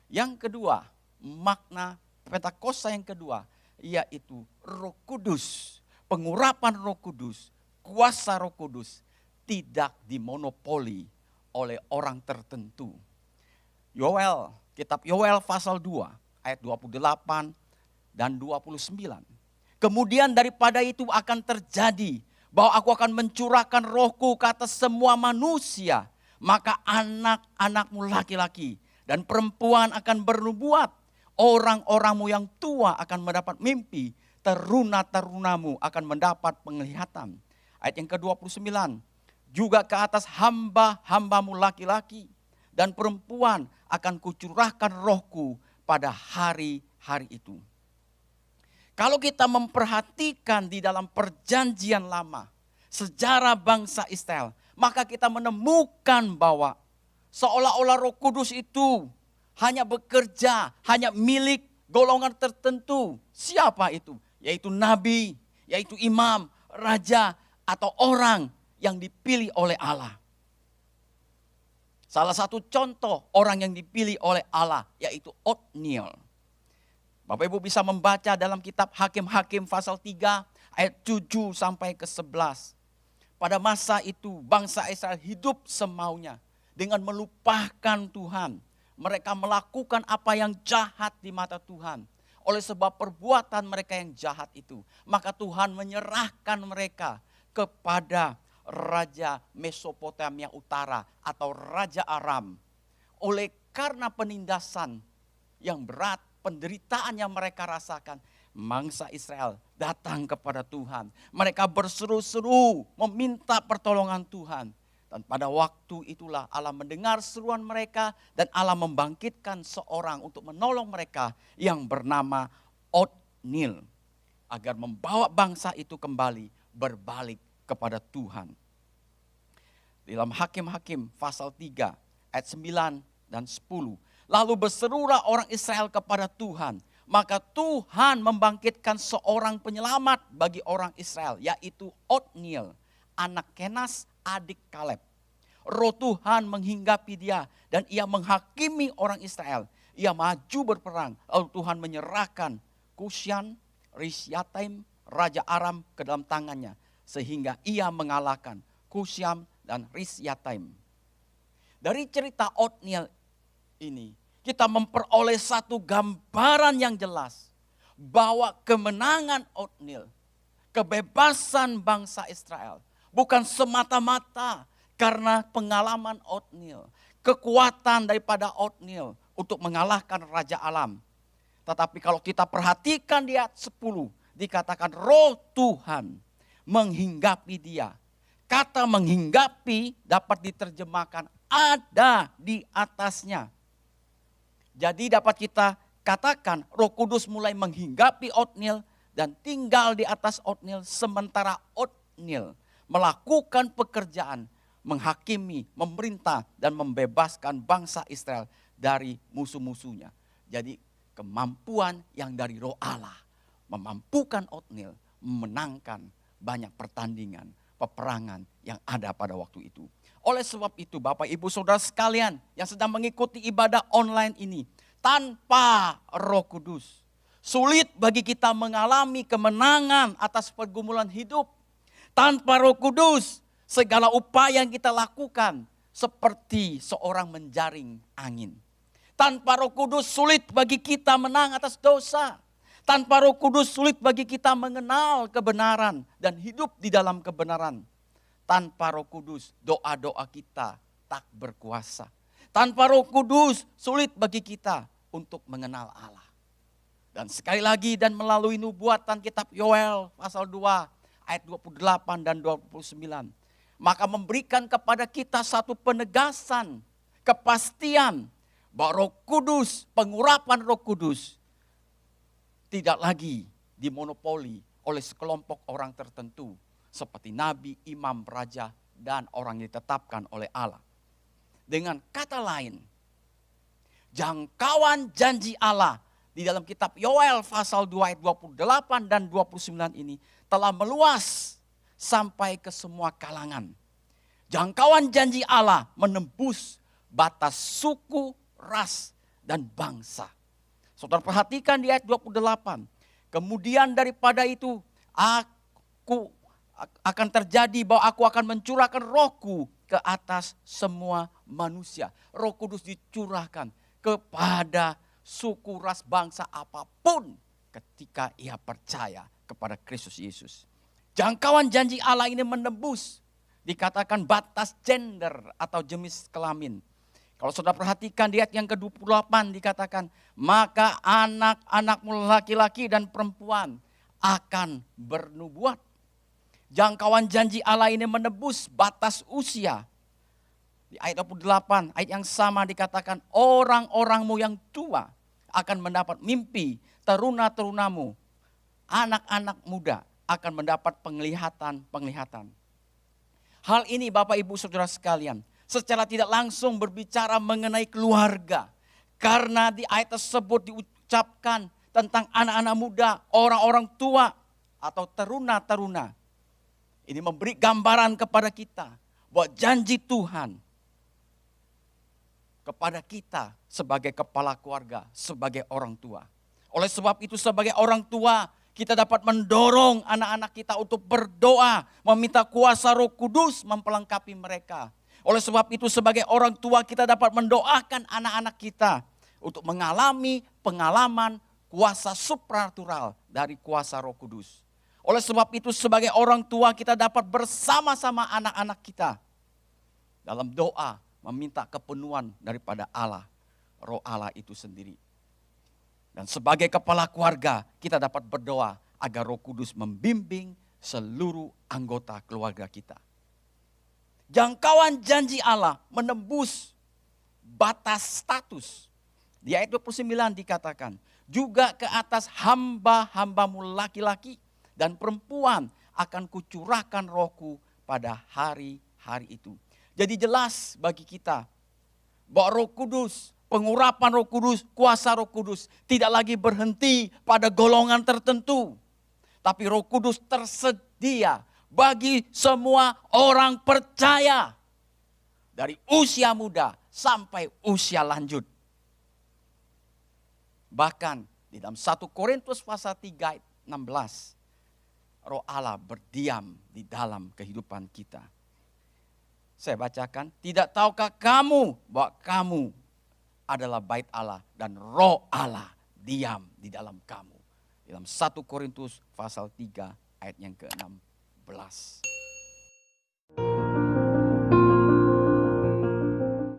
Yang kedua, makna Pentakosta yang kedua, yaitu Roh Kudus. Pengurapan Roh Kudus, kuasa Roh Kudus tidak dimonopoli oleh orang tertentu. Yoel, kitab Yoel pasal 2 ayat 28 dan 29. Kemudian daripada itu akan terjadi bahwa aku akan mencurahkan rohku ke atas semua manusia. Maka anak-anakmu laki-laki dan perempuan akan bernubuat. Orang-orangmu yang tua akan mendapat mimpi. Teruna-terunamu akan mendapat penglihatan. Ayat yang ke-29. Juga ke atas hamba-hambamu laki-laki dan perempuan akan kucurahkan rohku pada hari-hari itu. Kalau kita memperhatikan di dalam perjanjian lama, sejarah bangsa Israel, maka kita menemukan bahwa seolah-olah Roh Kudus itu hanya bekerja, hanya milik golongan tertentu. Siapa itu? Yaitu nabi, yaitu imam, raja, atau orang yang dipilih oleh Allah. Salah satu contoh orang yang dipilih oleh Allah yaitu Otniel. Bapak Ibu bisa membaca dalam kitab Hakim-Hakim pasal 3 ayat 7 sampai ke 11. Pada masa itu bangsa Israel hidup semaunya dengan melupakan Tuhan. Mereka melakukan apa yang jahat di mata Tuhan. Oleh sebab perbuatan mereka yang jahat itu, maka Tuhan menyerahkan mereka kepada Raja Mesopotamia Utara atau Raja Aram. Oleh karena penindasan yang berat, penderitaan yang mereka rasakan, bangsa Israel datang kepada Tuhan. Mereka berseru-seru meminta pertolongan Tuhan. Dan pada waktu itulah Allah mendengar seruan mereka dan Allah membangkitkan seorang untuk menolong mereka yang bernama Otniel. Agar membawa bangsa itu kembali berbalik kepada Tuhan. Dalam Hakim-Hakim pasal 3 ayat 9 dan 10. Lalu berserulah orang Israel kepada Tuhan. Maka Tuhan membangkitkan seorang penyelamat bagi orang Israel, yaitu Otniel, anak Kenas, adik Kaleb. Roh Tuhan menghinggapi dia dan ia menghakimi orang Israel. Ia maju berperang, lalu Tuhan menyerahkan Kusyan, Risyatim, Raja Aram ke dalam tangannya. Sehingga ia mengalahkan Kusyam dan Risyatim. Dari cerita Otniel ini, kita memperoleh satu gambaran yang jelas. Bahwa kemenangan Otniel, kebebasan bangsa Israel, bukan semata-mata karena pengalaman Otniel, kekuatan daripada Otniel untuk mengalahkan Raja Aram. Tetapi kalau kita perhatikan di ayat 10, dikatakan roh Tuhan menghinggapi dia. Kata menghinggapi dapat diterjemahkan ada di atasnya. Jadi dapat kita katakan Roh Kudus mulai menghinggapi Otniel dan tinggal di atas Otniel, sementara Otniel melakukan pekerjaan menghakimi, memerintah dan membebaskan bangsa Israel dari musuh-musuhnya. Jadi kemampuan yang dari Roh Allah memampukan Otniel memenangkan banyak pertandingan, peperangan yang ada pada waktu itu. Oleh sebab itu Bapak Ibu Saudara sekalian yang sedang mengikuti ibadah online ini, tanpa Roh Kudus sulit bagi kita mengalami kemenangan atas pergumulan hidup. Tanpa Roh Kudus segala upaya yang kita lakukan seperti seorang menjaring angin. Tanpa Roh Kudus sulit bagi kita menang atas dosa. Tanpa Roh Kudus sulit bagi kita mengenal kebenaran dan hidup di dalam kebenaran. Tanpa Roh Kudus doa-doa kita tak berkuasa. Tanpa Roh Kudus sulit bagi kita untuk mengenal Allah. Dan sekali lagi dan melalui nubuatan kitab Yoel pasal 2 ayat 28 dan 29. Maka memberikan kepada kita satu penegasan, kepastian bahwa Roh Kudus, pengurapan Roh Kudus tidak lagi dimonopoli oleh sekelompok orang tertentu seperti nabi, imam, raja, dan orang yang ditetapkan oleh Allah. Dengan kata lain, jangkauan janji Allah di dalam kitab Yoel pasal 2 ayat 28 dan 29 ini telah meluas sampai ke semua kalangan. Jangkauan janji Allah menembus batas suku, ras, dan bangsa. Saudara perhatikan di ayat 28. Kemudian daripada itu aku akan terjadi bahwa aku akan mencurahkan rohku ke atas semua manusia. Roh Kudus dicurahkan kepada suku, ras, bangsa apapun ketika ia percaya kepada Kristus Yesus. Jangkauan janji Allah ini menembus, dikatakan batas gender atau jenis kelamin. Kalau saudara perhatikan di ayat yang ke-28 dikatakan, maka anak-anakmu laki-laki dan perempuan akan bernubuat. Jangkauan janji Allah ini menebus batas usia. Di ayat 28, ayat yang sama dikatakan, orang-orangmu yang tua akan mendapat mimpi, teruna-terunamu, anak-anak muda akan mendapat penglihatan-penglihatan. Hal ini Bapak Ibu Saudara sekalian, secara tidak langsung berbicara mengenai keluarga. Karena di ayat tersebut diucapkan tentang anak-anak muda, orang-orang tua atau teruna-teruna. Ini memberi gambaran kepada kita bahwa janji Tuhan kepada kita sebagai kepala keluarga, sebagai orang tua. Oleh sebab itu sebagai orang tua, kita dapat mendorong anak-anak kita untuk berdoa, meminta kuasa Roh Kudus memperlengkapi mereka. Oleh sebab itu sebagai orang tua kita dapat mendoakan anak-anak kita untuk mengalami pengalaman kuasa supranatural dari kuasa Roh Kudus. Oleh sebab itu sebagai orang tua kita dapat bersama-sama anak-anak kita dalam doa meminta kepenuhan daripada Allah, Roh Allah itu sendiri. Dan sebagai kepala keluarga kita dapat berdoa agar Roh Kudus membimbing seluruh anggota keluarga kita. Jangkauan janji Allah menembus batas status. Di ayat 29 dikatakan, juga ke atas hamba-hambamu laki-laki dan perempuan akan kucurahkan rohku pada hari-hari itu. Jadi jelas bagi kita bahwa Roh Kudus, pengurapan Roh Kudus, kuasa Roh Kudus tidak lagi berhenti pada golongan tertentu. Tapi Roh Kudus tersedia bagi semua orang percaya. Dari usia muda sampai usia lanjut. Bahkan di dalam 1 Korintus pasal 3 ayat 16. Roh Allah berdiam di dalam kehidupan kita. Saya bacakan, tidak tahukah kamu bahwa kamu adalah bait Allah dan Roh Allah diam di dalam kamu. Dalam 1 Korintus pasal 3 ayat yang ke-16.